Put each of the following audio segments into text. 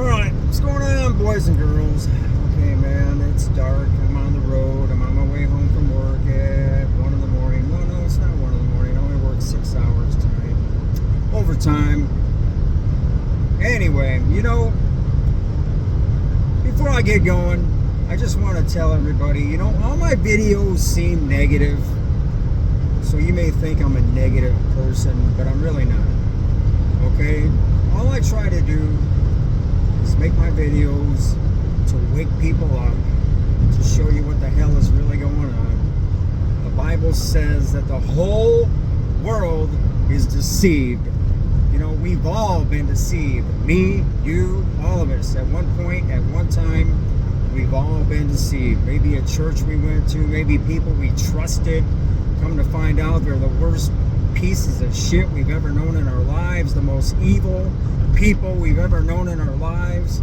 Alright, what's going on, boys and girls? Okay, man, it's dark. I'm on the road. I'm on my way home from work at 1 in the morning. No, it's not 1 in the morning. I only worked 6 hours tonight. Overtime. Anyway, before I get going, I just want to tell everybody, all my videos seem negative. So you may think I'm a negative person, but I'm really not. Okay? All I try to do is make my videos to wake people up, to show you what the hell is really going on. The Bible says that the whole world is deceived. We've all been deceived. Me, you, all of us. At one point, at one time, we've all been deceived. Maybe a church we went to, maybe people we trusted. Come to find out they're the worst pieces of shit we've ever known in our lives, the most evil people we've ever known in our lives.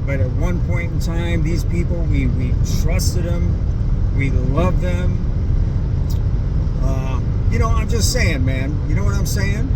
But at one point in time, these people, we trusted them, we loved them. I'm just saying, man, you know what I'm saying?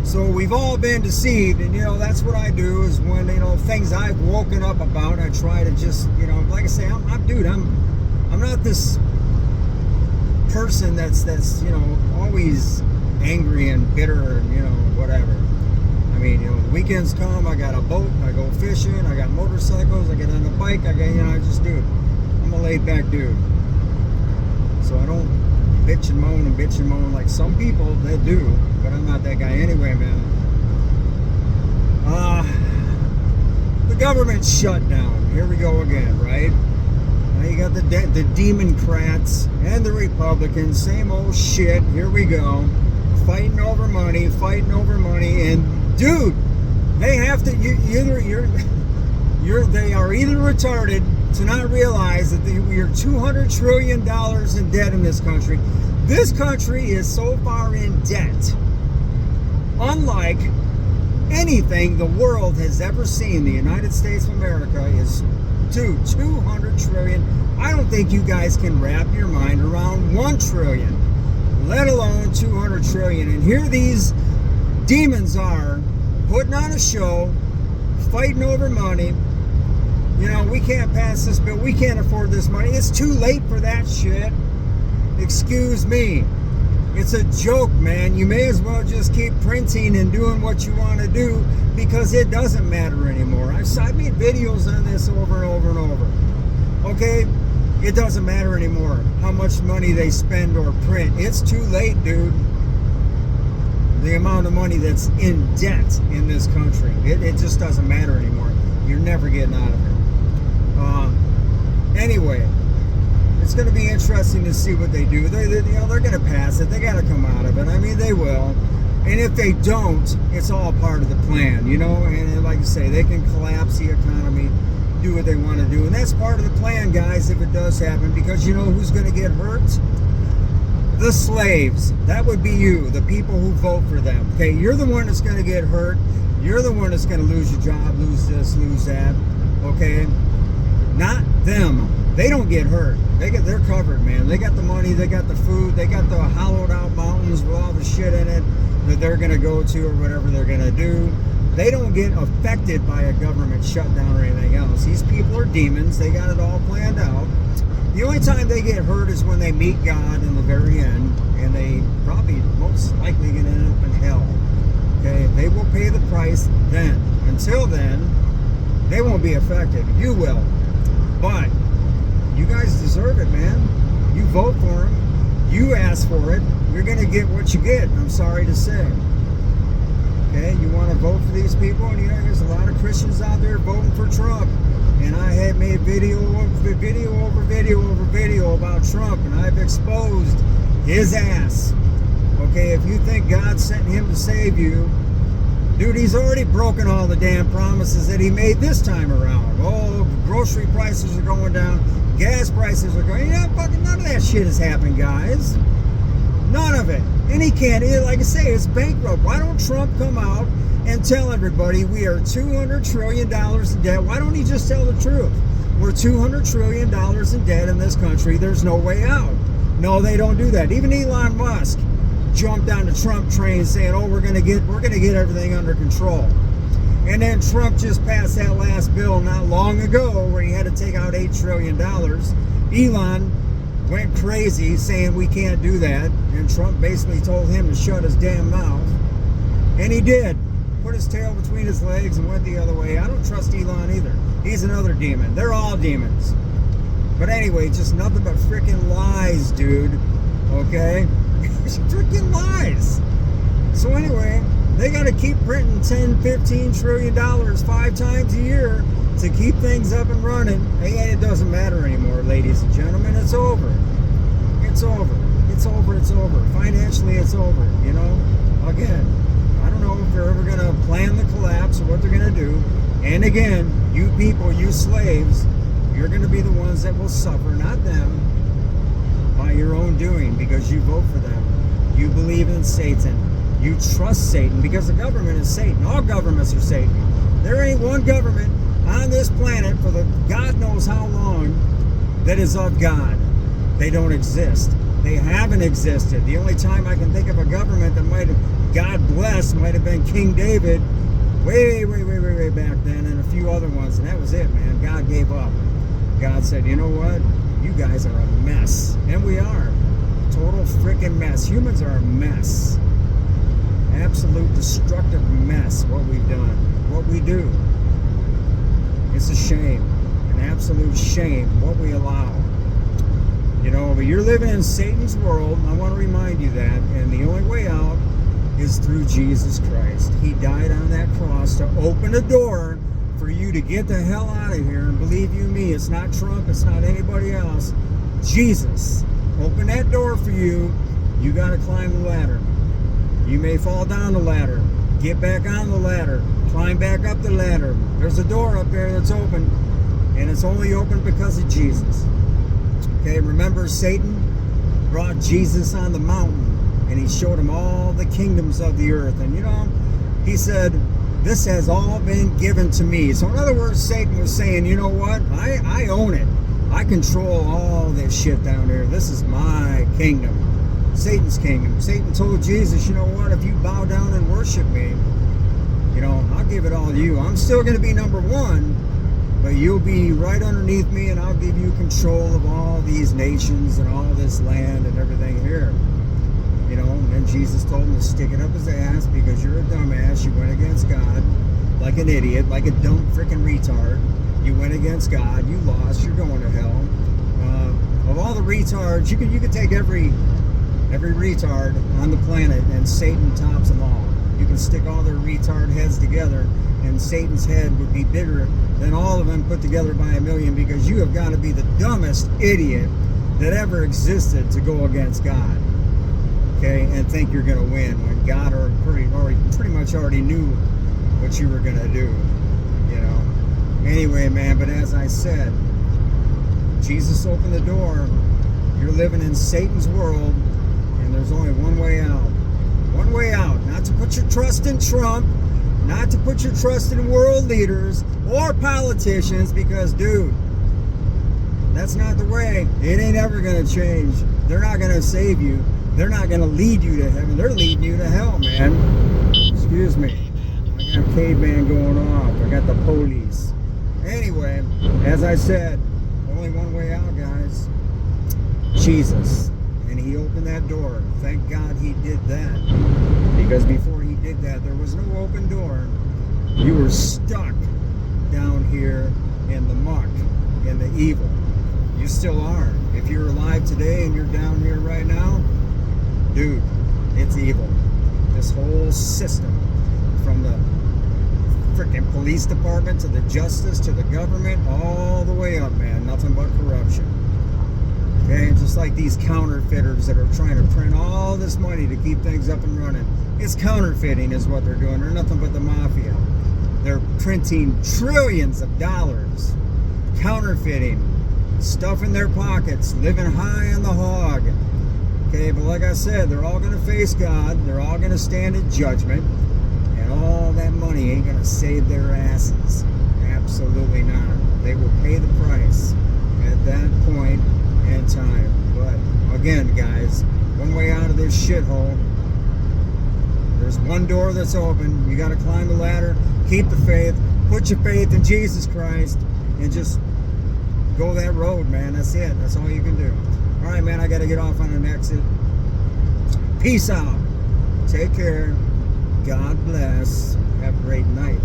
So we've all been deceived, and that's what I do is when things I've woken up about, I try to just like I say, I'm not this person that's always angry and bitter and whatever. I mean, weekends come, I got a boat, I go fishing, I got motorcycles, I get on the bike, I just do it. I'm a laid back dude. So I don't bitch and moan like some people that do, but I'm not that guy anyway, man. The government shut down. Here we go again, right? Now you got the Democrats and the Republicans, same old shit. Here we go, fighting over money, and dude, they have to. They are either retarded to not realize that we are $200 trillion in debt in this country. This country is so far in debt, unlike anything the world has ever seen. The United States of America is, dude, 200 trillion. I don't think you guys can wrap your mind around 1 trillion, let alone 200 trillion. And here these demons are putting on a show, fighting over money. We can't pass this bill. We can't afford this money. It's too late for that shit. Excuse me. It's a joke, man. You may as well just keep printing and doing what you want to do because it doesn't matter anymore. I've made videos on this over and over and over. Okay? It doesn't matter anymore how much money they spend or print. It's too late, dude. The amount of money that's in debt in this country. It just doesn't matter anymore. You're never getting out of it. Anyway, it's going to be interesting to see what they do. They're going to pass it. They got to come out of it. I mean, they will. And if they don't, it's all part of the plan, And like I say, they can collapse the economy, do what they want to do. And that's part of the plan, guys, if it does happen. Because you know who's going to get hurt? The slaves. That would be you, the people who vote for them. Okay, you're the one that's going to get hurt. You're the one that's going to lose your job, lose this, lose that. Okay, not them. They don't get hurt. They're covered, man. They got the money. They got the food. They got the hollowed out mountains with all the shit in it that they're going to go to or whatever they're going to do. They don't get affected by a government shutdown or anything else. These people are demons. They got it all planned out. The only time they get hurt is when they meet God in the very end, and they probably most likely going to end up in hell. Okay, they will pay the price then. Until then, they won't be affected. You will. But you guys deserve it, man. You vote for them. You ask for it. You're going to get what you get, I'm sorry to say. Okay, you want to vote for these people, and there's a lot of Christians out there voting for Trump. And I have made video over video about Trump, and I've exposed his ass. Okay, if you think God sent him to save you, dude, he's already broken all the damn promises that he made this time around. Oh, grocery prices are going down, gas prices are going. Fucking none of that shit has happened, guys. None of it. And he can't. Like I say, it's bankrupt. Why don't Trump come out and tell everybody we are $200 trillion in debt? Why don't he just tell the truth? We're $200 trillion in debt in this country. There's no way out. No, they don't do that. Even Elon Musk jumped on the Trump train saying, "Oh, we're gonna get everything under control." And then Trump just passed that last bill not long ago where he had to take out $8 trillion. Elon went crazy saying we can't do that. And Trump basically told him to shut his damn mouth. And he did. Put his tail between his legs and went the other way. I don't trust Elon either. He's another demon. They're all demons. But anyway, just nothing but freaking lies, dude. Okay? Freaking lies. So anyway, they got to keep printing $10, $15 trillion 5 times a year to keep things up and running. Hey, it doesn't matter anymore, ladies and gentlemen. It's over. It's over. It's over. It's over. Financially, it's over. You know? Again, I don't know if they're ever going to plan the collapse or what they're going to do. And again, you people, you slaves, you're going to be the ones that will suffer, not them, by your own doing, because you vote for them. You believe in Satan. You trust Satan, because the government is Satan. All governments are Satan. There ain't one government on this planet for the God knows how long that is of God. They don't exist. They haven't existed. The only time I can think of a government that might have, God bless, might have been King David way back then, and a few other ones, and that was it, man. God gave up. God said, you know what? You guys are a mess. And we are. Total freaking mess. Humans are a mess. Absolute destructive mess, what we've done. What we do. It's a shame. An absolute shame what we allow. You know, but you're living in Satan's world. I want to remind you that. And the only way out is through Jesus Christ. He died on that cross to open a door for you to get the hell out of here. And believe you me, it's not Trump, it's not anybody else. Jesus opened that door for you. You got to climb the ladder. You may fall down the ladder. Get back on the ladder. Climb back up the ladder. There's a door up there that's open, and it's only open because of Jesus. Okay, remember Satan brought Jesus on the mountain, and he showed him all the kingdoms of the earth. And you know, he said, this has all been given to me. So in other words, Satan was saying, you know what? I own it. I control all this shit down there. This is my kingdom. Satan's kingdom. Satan told Jesus, you know what? If you bow down and worship me, you know, I'll give it all to you. I'm still going to be number one, but you'll be right underneath me, and I'll give you control of all these nations and all this land and everything here. You know, and then Jesus told him to stick it up his ass because you're a dumbass. You went against God like an idiot, like a dumb freaking retard. You went against God. You lost. You're going to hell. Of all the retards, you could take every retard on the planet, and Satan tops them all. You can stick all their retard heads together, and Satan's head would be bigger than all of them put together by a million, because you have got to be the dumbest idiot that ever existed to go against God. Okay, and think you're going to win when God pretty much already knew what you were going to do, you know. Anyway, man, but as I said, Jesus opened the door. You're living in Satan's world, and there's only one way out. One way out. Not to put your trust in Trump, not to put your trust in world leaders or politicians, because, dude, that's not the way. It ain't ever going to change. They're not going to save you. They're not going to lead you to heaven. They're leading you to hell, man. Excuse me. I got a caveman going off. I got the police. Anyway, as I said, only one way out, guys. Jesus. And he opened that door. Thank God he did that. Because before he did that, there was no open door. You were stuck down here in the muck, in the evil. You still are. If you're alive today and you're down here right now, dude, it's evil. This whole system, from the freaking police department to the justice to the government, all the way up, man. Nothing but corruption. Okay, just like these counterfeiters that are trying to print all this money to keep things up and running. It's counterfeiting is what they're doing. They're nothing but the mafia. They're printing trillions of dollars. Counterfeiting. Stuff in their pockets. Living high on the hog. Okay, but like I said, they're all going to face God. They're all going to stand in judgment. And all that money ain't going to save their asses. Absolutely not. They will pay the price at that point in time. But again, guys, one way out of this shithole. There's one door that's open. You got to climb the ladder. keep the faith, put your faith in Jesus Christ, and just go that road, man. That's it. That's all you can do. All right, man, I got to get off on an exit. Peace out. Take care. God bless. Have a great night.